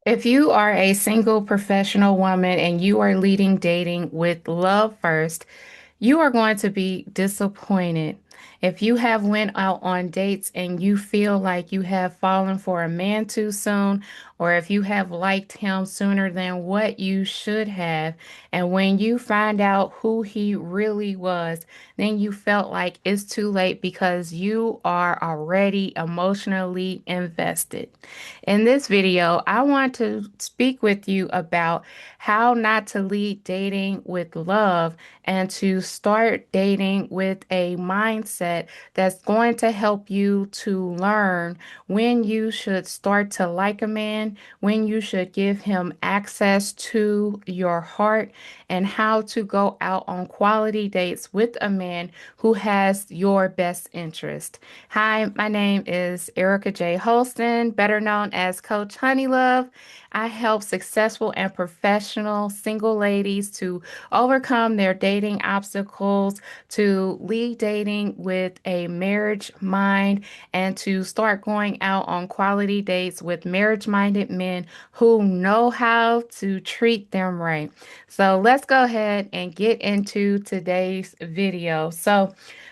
If you are a single professional woman and you are leading dating with love first, you are going to be disappointed. If you have went out on dates and you feel like you have fallen for a man too soon, or if you have liked him sooner than what you should have, and when you find out who he really was, then you felt like it's too late because you are already emotionally invested. In this video, I want to speak with you about how not to lead dating with love and to start dating with a mindset that's going to help you to learn when you should start to like a man, when you should give him access to your heart, and how to go out on quality dates with a man who has your best interest. Hi, my name is Erica J. Holston, better known as Coach Honeylove. I help successful and professional single ladies to overcome their dating obstacles, to lead dating with a marriage mind, and to start going out on quality dates with marriage minded men who know how to treat them right. So let's go ahead and get into today's video.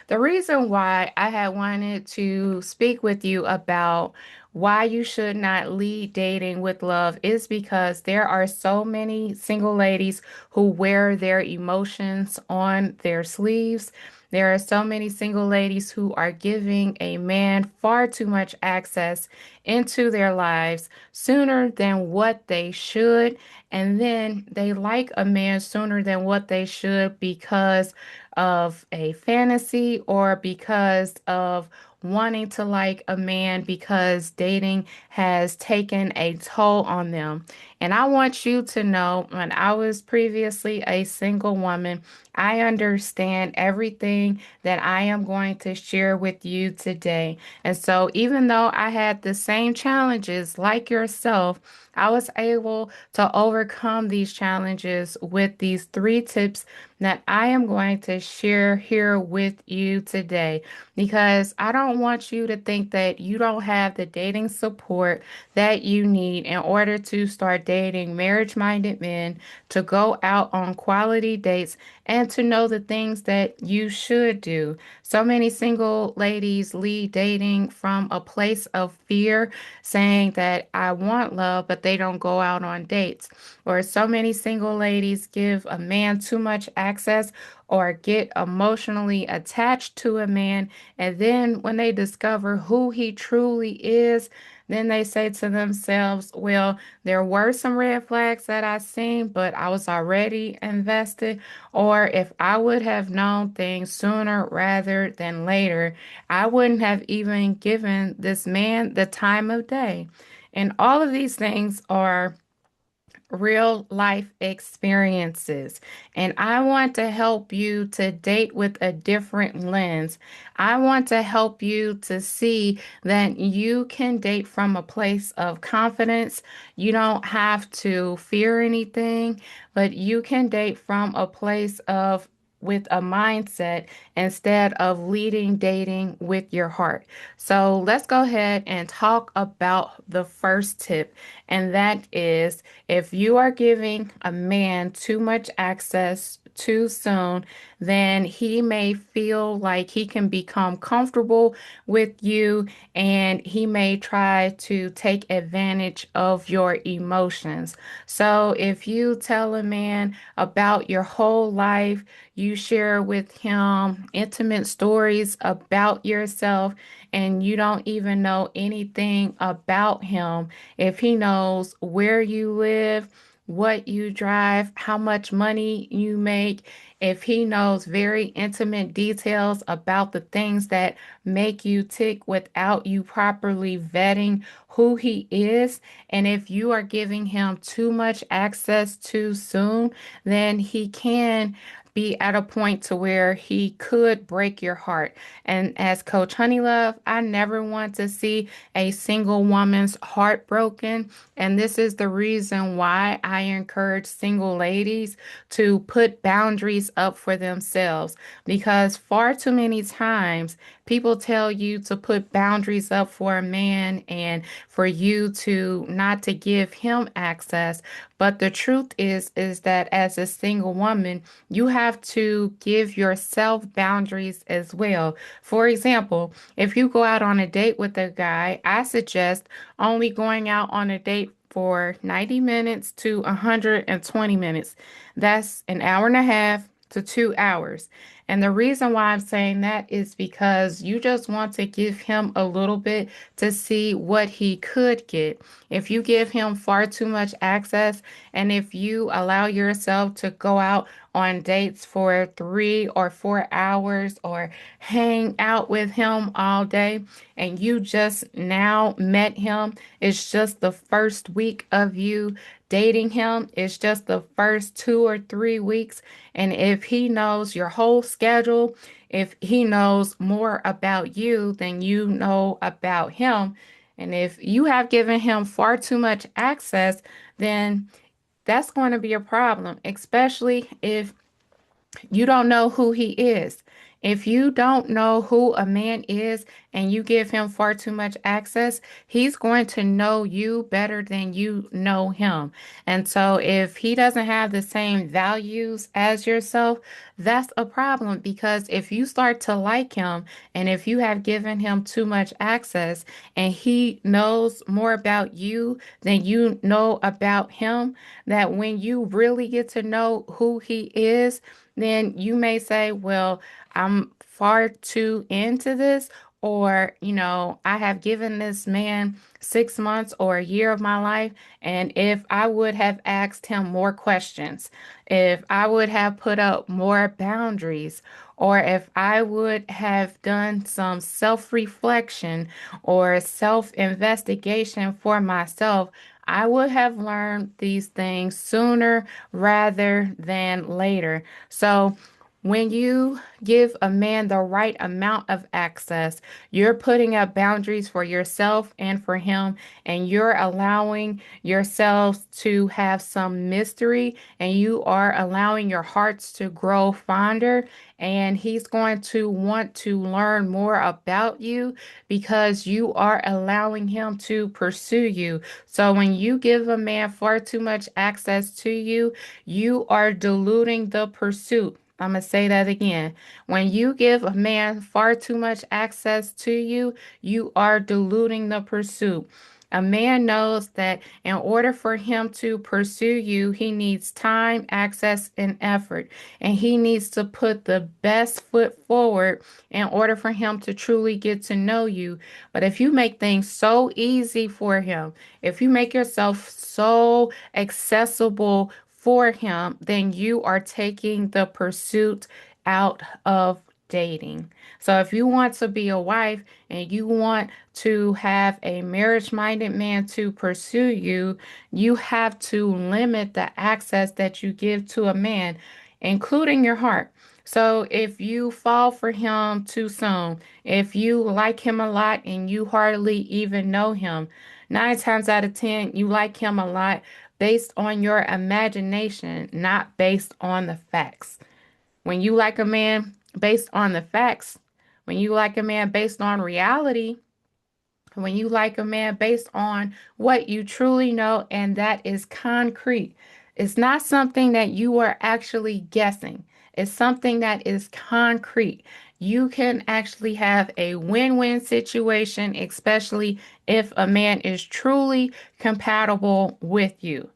The reason why I had wanted to speak with you about why you should not lead dating with love is because there are so many single ladies who wear their emotions on their sleeves. There are so many single ladies who are giving a man far too much access into their lives sooner than what they should. And then they like a man sooner than what they should because of a fantasy or because of wanting to like a man because dating has taken a toll on them. And I want you to know when I was previously a single woman, I understand everything that I am going to share with you today. And so, even though I had the same challenges like yourself, I was able to overcome these challenges with these three tips that I am going to share here with you today because I don't want you to think that you don't have the dating support that you need in order to start dating marriage minded men, to go out on quality dates, and to know the things that you should do. So many single ladies leave dating from a place of fear, saying that I want love, but they don't go out on dates. Or so many single ladies give a man too much access or get emotionally attached to a man. And then when they discover who he truly is, then they say to themselves, well, there were some red flags that I seen, but I was already invested. Or if I would have known things sooner rather than later, I wouldn't have even given this man the time of day. And all of these things are real life experiences. And I want to help you to date with a different lens. I want to help you to see that you can date from a place of confidence. You don't have to fear anything, but you can date from a place of with a mindset instead of leading dating with your heart. So let's go ahead and talk about the first tip, and that is if you are giving a man too much access too soon, then he may feel like he can become comfortable with you and he may try to take advantage of your emotions. So if you tell a man about your whole life, you share with him intimate stories about yourself, and you don't even know anything about him, if he knows where you live, what you drive, how much money you make, if he knows very intimate details about the things that make you tick without you properly vetting who he is, and if you are giving him too much access too soon, then he can be at a point to where he could break your heart. And as Coach Honeylove, I never want to see a single woman's heart broken. And this is the reason why I encourage single ladies to put boundaries up for themselves. Because far too many times people tell you to put boundaries up for a man and for you to not to give him access. But the truth is that as a single woman, you have to give yourself boundaries as well. For example, if you go out on a date with a guy, I suggest only going out on a date for 90 minutes to 120 minutes. That's an hour and a half to 2 hours. And the reason why I'm saying that is because you just want to give him a little bit to see what he could get. If you give him far too much access, and if you allow yourself to go out on dates for 3 or 4 hours or hang out with him all day, and you just now met him, it's just the first week of you dating him, it's just the first 2 or 3 weeks. And if he knows your whole schedule, if he knows more about you than you know about him, and if you have given him far too much access, then that's going to be a problem, especially if you don't know who he is. If you don't know who a man is and you give him far too much access, he's going to know you better than you know him. And so if he doesn't have the same values as yourself, that's a problem because if you start to like him and if you have given him too much access and he knows more about you than you know about him, that when you really get to know who he is, then you may say, well, I'm far too into this, or, I have given this man 6 months or a year of my life. And if I would have asked him more questions, if I would have put up more boundaries, or if I would have done some self reflection or self investigation for myself, I would have learned these things sooner rather than later. So, when you give a man the right amount of access, you're putting up boundaries for yourself and for him, and you're allowing yourselves to have some mystery, and you are allowing your hearts to grow fonder. And he's going to want to learn more about you because you are allowing him to pursue you. So when you give a man far too much access to you, you are diluting the pursuit. I'm going to say that again. When you give a man far too much access to you, you are diluting the pursuit. A man knows that in order for him to pursue you, he needs time, access, and effort. And he needs to put the best foot forward in order for him to truly get to know you. But if you make things so easy for him, if you make yourself so accessible for him, then you are taking the pursuit out of dating. So if you want to be a wife and you want to have a marriage-minded man to pursue you, you have to limit the access that you give to a man, including your heart. So if you fall for him too soon, if you like him a lot and you hardly even know him, 9 times out of 10, you like him a lot based on your imagination, not based on the facts. When you like a man based on the facts, when you like a man based on reality, when you like a man based on what you truly know, and that is concrete. It's not something that you are actually guessing. It's something that is concrete. You can actually have a win-win situation, especially if a man is truly compatible with you.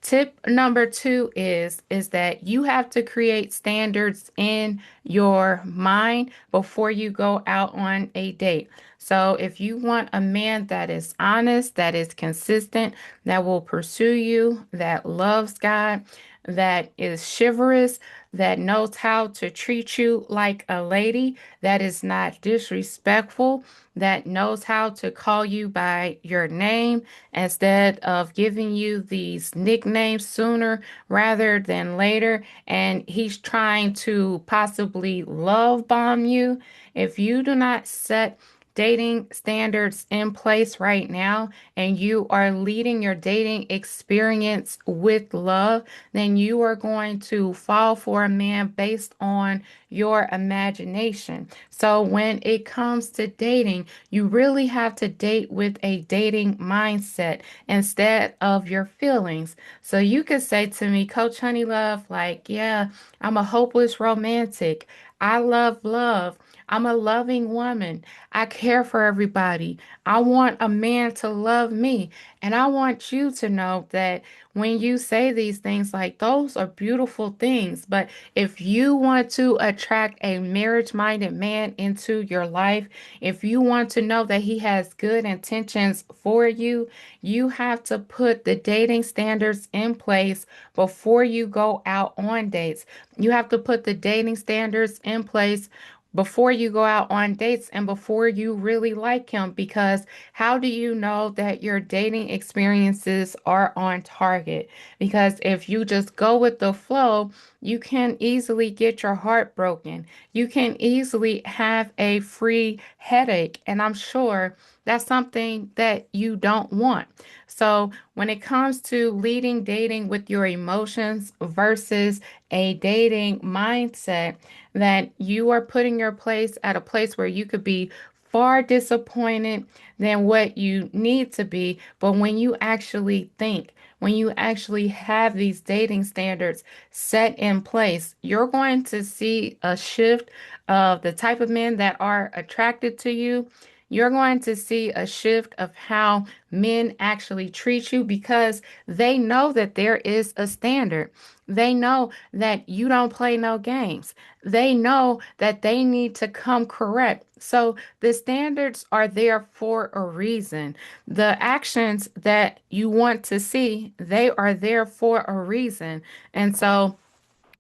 Tip number two is that you have to create standards in your mind before you go out on a date. So if you want a man that is honest, that is consistent, that will pursue you, that loves God, that is chivalrous, that knows how to treat you like a lady, that is not disrespectful, that knows how to call you by your name instead of giving you these nicknames sooner rather than later. And he's trying to possibly love bomb you. If you do not set dating standards in place right now and you are leading your dating experience with love, then you are going to fall for a man based on your imagination. So when it comes to dating, you really have to date with a dating mindset instead of your feelings. So you could say to me, Coach Honeylove, like, yeah, I'm a hopeless romantic. I love love. I'm a loving woman. I care for everybody. I want a man to love me. And I want you to know that when you say these things, like those are beautiful things. But if you want to attract a marriage-minded man into your life, if you want to know that he has good intentions for you, you have to put the dating standards in place before you go out on dates. You have to put the dating standards in place before you go out on dates and before you really like him, because how do you know that your dating experiences are on target? Because if you just go with the flow, you can easily get your heart broken. You can easily have a free headache, and I'm sure that's something that you don't want. So, when it comes to leading dating with your emotions versus a dating mindset, that you are putting your place at a place where you could be far disappointed than what you need to be. But when you actually think, when you actually have these dating standards set in place, you're going to see a shift of the type of men that are attracted to you. You're going to see a shift of how men actually treat you because they know that there is a standard. They know that you don't play no games. They know that they need to come correct. So the standards are there for a reason. The actions that you want to see, they are there for a reason. And so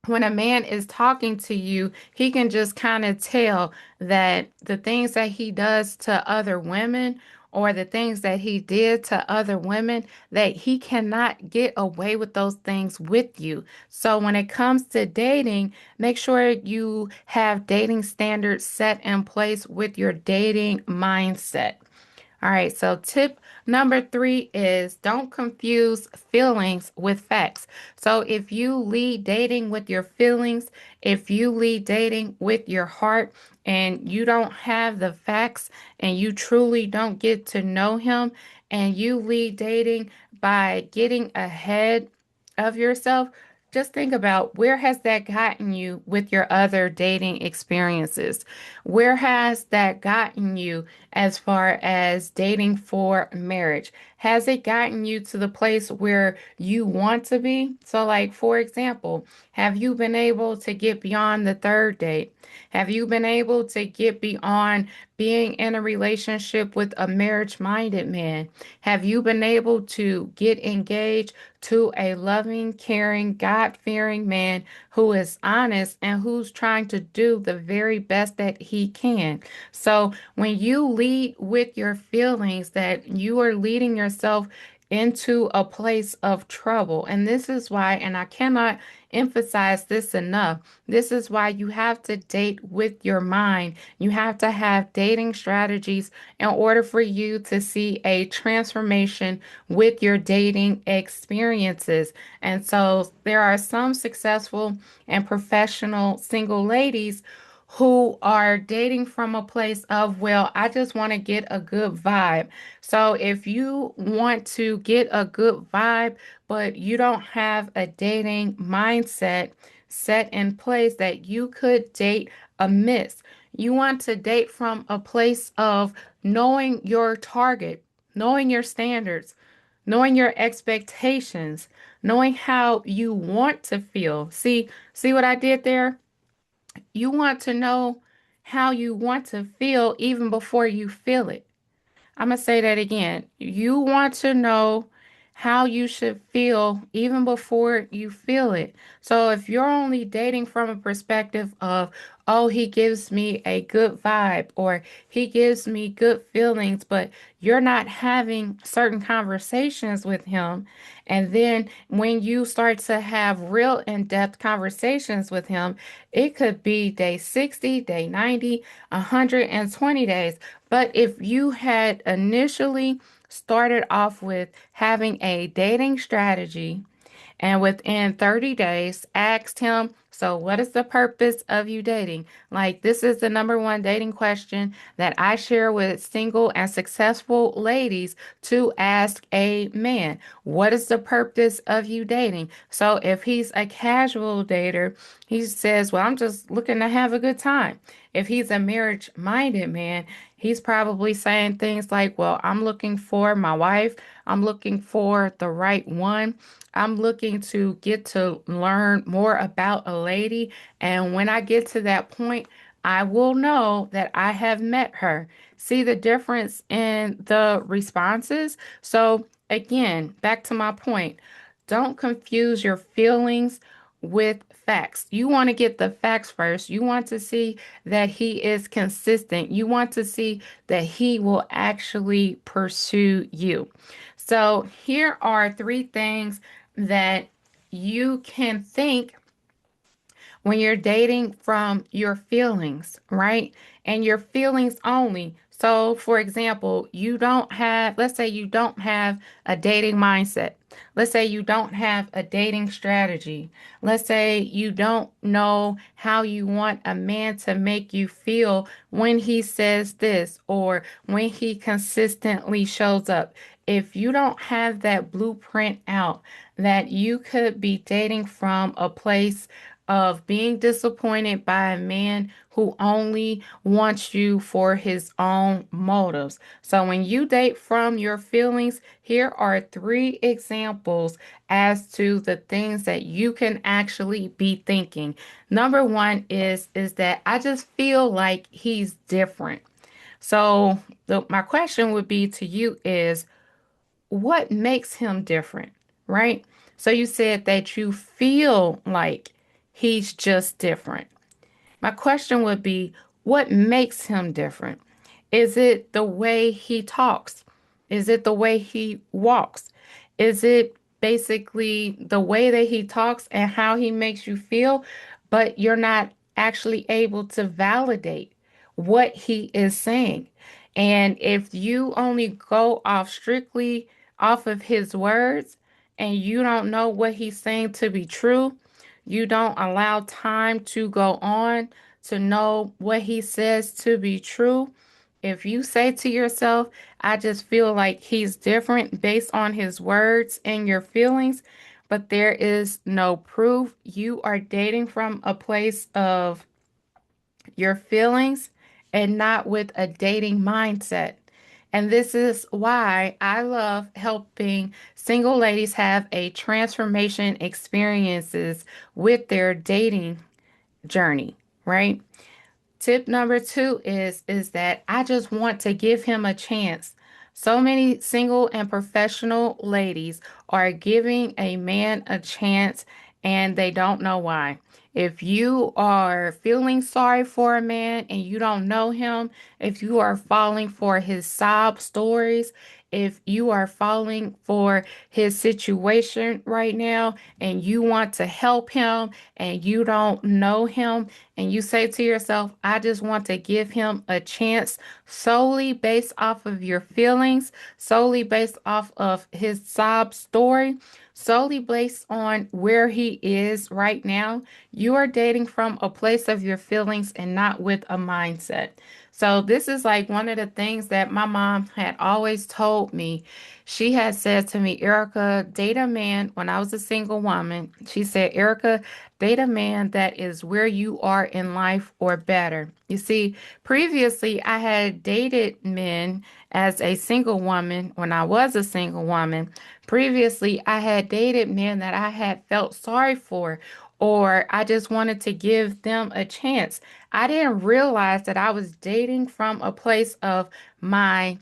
when a man is talking to you, he can just kind of tell that the things that he does to other women or the things that he did to other women, that he cannot get away with those things with you. So when it comes to dating, make sure you have dating standards set in place with your dating mindset. All right, so tip number three is don't confuse feelings with facts. So if you lead dating with your feelings, if you lead dating with your heart, and you don't have the facts and you truly don't get to know him, and you lead dating by getting ahead of yourself, just think about where has that gotten you with your other dating experiences? Where has that gotten you as far as dating for marriage? Has it gotten you to the place where you want to be? So, like, for example, have you been able to get beyond the third date? Have you been able to get beyond being in a relationship with a marriage-minded man? Have you been able to get engaged to a loving, caring, God-fearing man who is honest and who's trying to do the very best that he can? So, when you lead with your feelings, that you are leading yourself into a place of trouble. And this is why, and I cannot emphasize this enough, this is why you have to date with your mind. You have to have dating strategies in order for you to see a transformation with your dating experiences. And so there are some successful and professional single ladies who are dating from a place of, well, I just want to get a good vibe. So if you want to get a good vibe, but you don't have a dating mindset set in place, that you could date amiss. You want to date from a place of knowing your target, knowing your standards, knowing your expectations, knowing how you want to feel. See what I did there? You want to know how you want to feel even before you feel it. I'm going to say that again. You want to know how you should feel even before you feel it. So if you're only dating from a perspective of, oh, he gives me a good vibe or he gives me good feelings, but you're not having certain conversations with him. And then when you start to have real in-depth conversations with him, it could be day 60, day 90, 120 days. But if you had initially started off with having a dating strategy and within 30 days asked him, so what is the purpose of you dating? Like, this is the number one dating question that I share with single and successful ladies to ask a man. What is the purpose of you dating? So if he's a casual dater, he says, well, I'm just looking to have a good time. If he's a marriage minded man, he's probably saying things like, well, I'm looking for my wife. I'm looking for the right one. I'm looking to get to learn more about a lady. And when I get to that point, I will know that I have met her. See the difference in the responses? So, again, back to my point, don't confuse your feelings with facts. You want to get the facts first. You want to see that he is consistent. You want to see that he will actually pursue you. So, here are three things that you can think when you're dating from your feelings, right? And your feelings only. So, for example, you don't have, let's say you don't have a dating mindset. Let's say you don't have a dating strategy. Let's say you don't know how you want a man to make you feel when he says this or when he consistently shows up. If you don't have that blueprint out, that you could be dating from a place of being disappointed by a man who only wants you for his own motives. So when you date from your feelings, here are three examples as to the things that you can actually be thinking. Number one is that I just feel like he's different. So my question would be to you is what makes him different, right? So you said that you feel like he's just different. My question would be, what makes him different? Is it the way he talks? Is it the way he walks? Is it basically the way that he talks and how he makes you feel, but you're not actually able to validate what he is saying? And if you only go off strictly off of his words and you don't know what he's saying to be true, you don't allow time to go on to know what he says to be true. If you say to yourself, I just feel like he's different based on his words and your feelings, but there is no proof, you are dating from a place of your feelings and not with a dating mindset. And this is why I love helping single ladies have a transformation experiences with their dating journey, right? Tip number two is that I just want to give him a chance. So many single and professional ladies are giving a man a chance and they don't know why. If you are feeling sorry for a man and you don't know him, if you are falling for his sob stories, if you are falling for his situation right now and you want to help him and you don't know him, and you say to yourself, I just want to give him a chance solely based off of your feelings, solely based off of his sob story, solely based on where he is right now, you are dating from a place of your feelings and not with a mindset. So, this is like one of the things that my mom had always told me. She had said to me, Erica, date a man when I was a single woman. She said, Erica, date a man that is where you are in life or better. You see, previously I had dated men as a single woman when I was a single woman. Previously, I had dated men that I had felt sorry for, or I just wanted to give them a chance. I didn't realize that I was dating from a place of my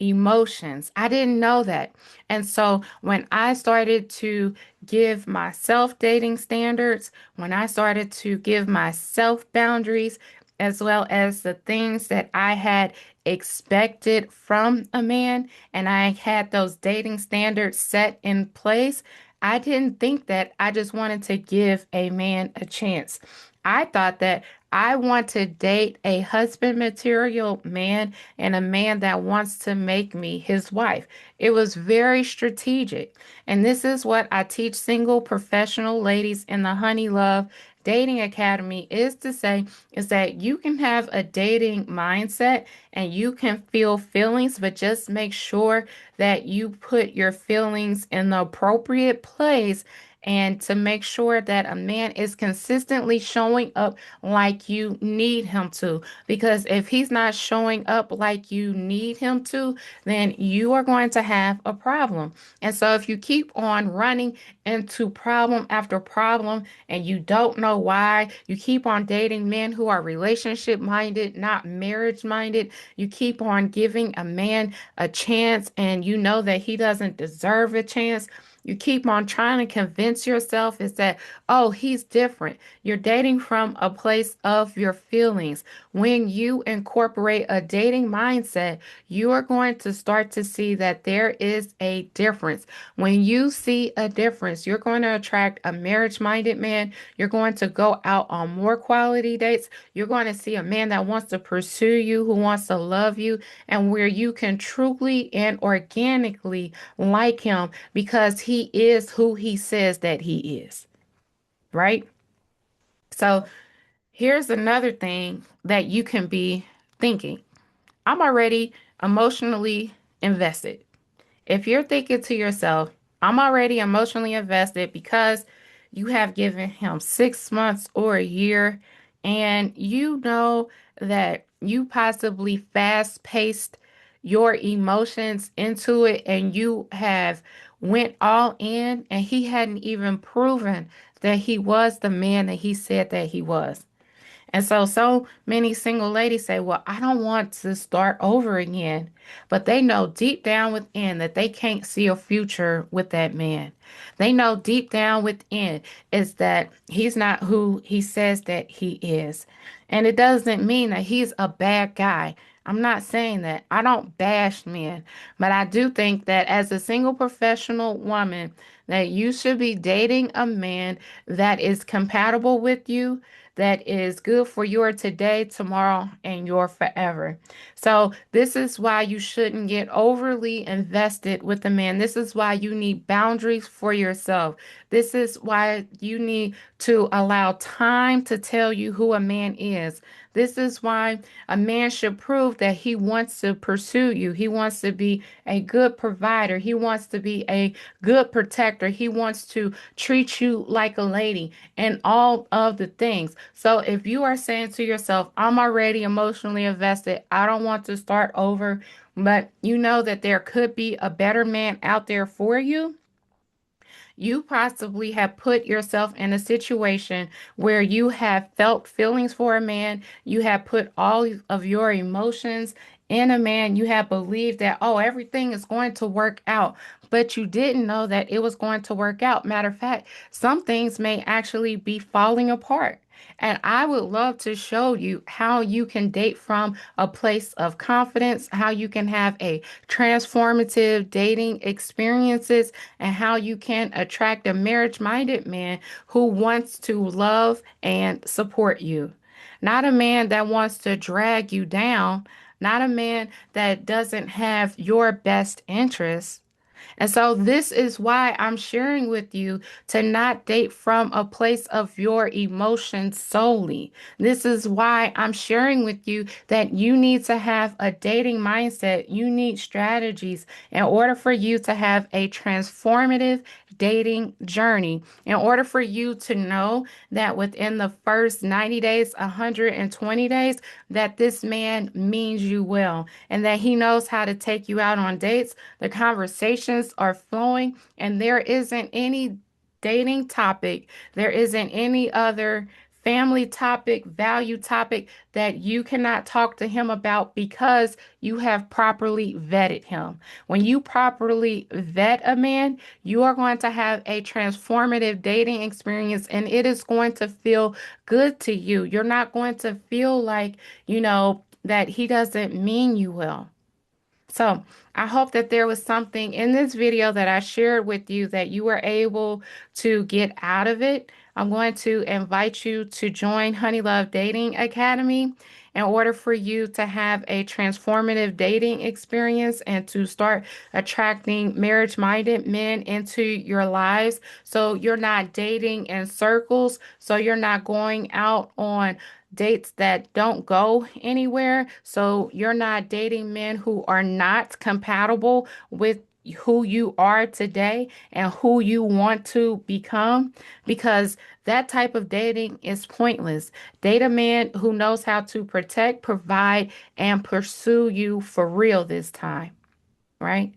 emotions. I didn't know that. And so when I started to give myself dating standards, when I started to give myself boundaries, as well as the things that I had expected from a man, and I had those dating standards set in place, I didn't think that I just wanted to give a man a chance. I thought that I want to date a husband material man and a man that wants to make me his wife. It was very strategic. And this is what I teach single professional ladies in the Honey Love Dating Academy is to say is that you can have a dating mindset and you can feel feelings, but just make sure that you put your feelings in the appropriate place and to make sure that a man is consistently showing up like you need him to. Because if he's not showing up like you need him to, then you are going to have a problem. And so if you keep on running into problem after problem and you don't know why, you keep on dating men who are relationship minded, not marriage minded, you keep on giving a man a chance and you know that he doesn't deserve a chance. You keep on trying to convince yourself is that, oh, he's different. You're dating from a place of your feelings. When you incorporate a dating mindset, you are going to start to see that there is a difference. When you see a difference, you're going to attract a marriage minded man. You're going to go out on more quality dates. You're going to see a man that wants to pursue you, who wants to love you, and where you can truly and organically like him because he is who he says that he is, right? So here's another thing that you can be thinking. I'm already emotionally invested. If you're thinking to yourself, I'm already emotionally invested because you have given him 6 months or a year, and you know that you possibly fast paced your emotions into it and you have went all in and he hadn't even proven that he was the man that he said that he was. And so, so many single ladies say, well, I don't want to start over again. But they know deep down within that they can't see a future with that man. They know deep down within is that he's not who he says that he is. And it doesn't mean that he's a bad guy. I'm not saying that. I don't bash men, but I do think that as a single professional woman, that you should be dating a man that is compatible with you, that is good for your today, tomorrow, and your forever. So, this is why you shouldn't get overly invested with a man. This is why you need boundaries for yourself. This is why you need to allow time to tell you who a man is. This is why a man should prove that he wants to pursue you. He wants to be a good provider. He wants to be a good protector. He wants to treat you like a lady and all of the things. So if you are saying to yourself, I'm already emotionally invested, I don't want to start over, but you know that there could be a better man out there for you, you possibly have put yourself in a situation where you have felt feelings for a man, you have put all of your emotions in a man, you have believed that, oh, everything is going to work out, but you didn't know that it was going to work out. Matter of fact, some things may actually be falling apart. And I would love to show you how you can date from a place of confidence, how you can have a transformative dating experiences, and how you can attract a marriage-minded man who wants to love and support you. Not a man that wants to drag you down, not a man that doesn't have your best interests. And so this is why I'm sharing with you to not date from a place of your emotions solely. This is why I'm sharing with you that you need to have a dating mindset. You need strategies in order for you to have a transformative dating journey. In order for you to know that within the first 90 days, 120 days, that this man means you well and that he knows how to take you out on dates, the conversations are flowing, and there isn't any dating topic, there isn't any other family topic, value topic that you cannot talk to him about because you have properly vetted him. When you properly vet a man, you are going to have a transformative dating experience and it is going to feel good to you. You're not going to feel like, that he doesn't mean you well. So I hope that there was something in this video that I shared with you that you were able to get out of it. I'm going to invite you to join Honey Love Dating Academy in order for you to have a transformative dating experience and to start attracting marriage-minded men into your lives. So you're not dating in circles. So you're not going out on dates that don't go anywhere. So you're not dating men who are not compatible with who you are today and who you want to become because that type of dating is pointless. Date a man who knows how to protect, provide, and pursue you for real this time, right?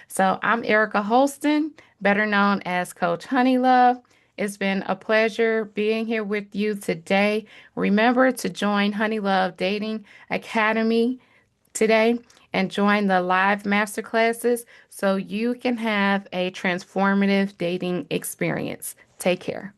So I'm Erica Holston, better known as Coach Honeylove. It's been a pleasure being here with you today. Remember to join Honeylove Dating Academy today and join the live masterclasses so you can have a transformative dating experience. Take care.